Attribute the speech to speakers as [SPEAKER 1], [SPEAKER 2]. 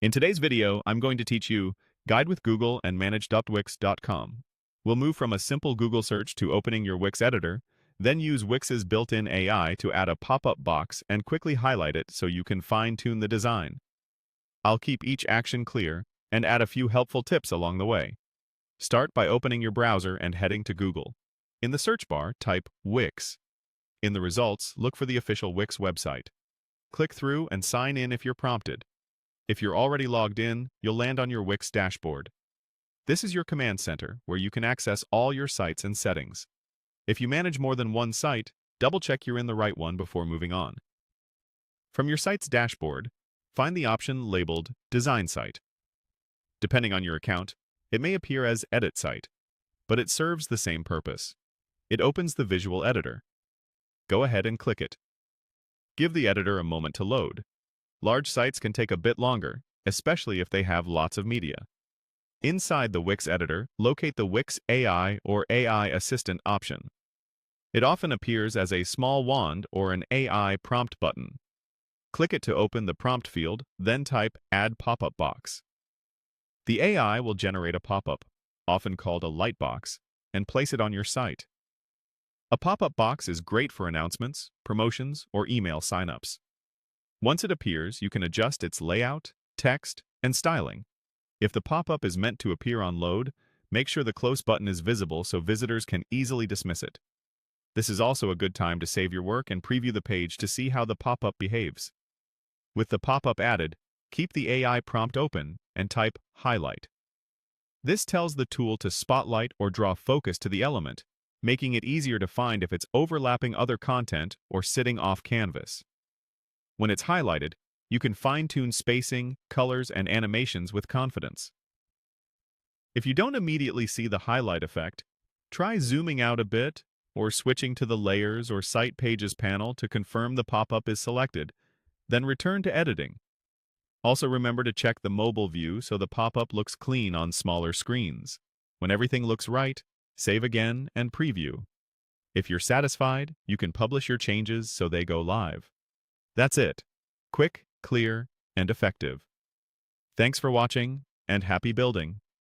[SPEAKER 1] In today's video, I'm going to teach you Guide with Google and manage.wix.com. We'll move from a simple Google search to opening your Wix editor, then use Wix's built-in AI to add a pop-up box and quickly highlight it so you can fine-tune the design. I'll keep each action clear and add a few helpful tips along the way. Start by opening your browser and heading to Google. In the search bar, type Wix. In the results, look for the official Wix website. Click through and sign in if you're prompted. If you're already logged in, you'll land on your Wix dashboard. This is your command center, where you can access all your sites and settings. If you manage more than one site, double-check you're in the right one before moving on. From your site's dashboard, find the option labeled Design Site. Depending on your account, it may appear as Edit Site, but it serves the same purpose. It opens the visual editor. Go ahead and click it. Give the editor a moment to load. Large sites can take a bit longer, especially if they have lots of media. Inside the Wix editor, locate the Wix AI or AI Assistant option. It often appears as a small wand or an AI prompt button. Click it to open the prompt field, then type Add Pop-up Box. The AI will generate a pop-up, often called a lightbox, and place it on your site. A pop-up box is great for announcements, promotions, or email signups. Once it appears, you can adjust its layout, text, and styling. If the pop-up is meant to appear on load, make sure the close button is visible so visitors can easily dismiss it. This is also a good time to save your work and preview the page to see how the pop-up behaves. With the pop-up added, keep the AI prompt open and type Highlight. This tells the tool to spotlight or draw focus to the element, making it easier to find if it's overlapping other content or sitting off canvas. When it's highlighted, you can fine-tune spacing, colors, and animations with confidence. If you don't immediately see the highlight effect, try zooming out a bit or switching to the Layers or Site Pages panel to confirm the pop-up is selected, then return to editing. Also remember to check the mobile view so the pop-up looks clean on smaller screens. When everything looks right, save again and preview. If you're satisfied, you can publish your changes so they go live. That's it. Quick, clear, and effective. Thanks for watching, and happy building!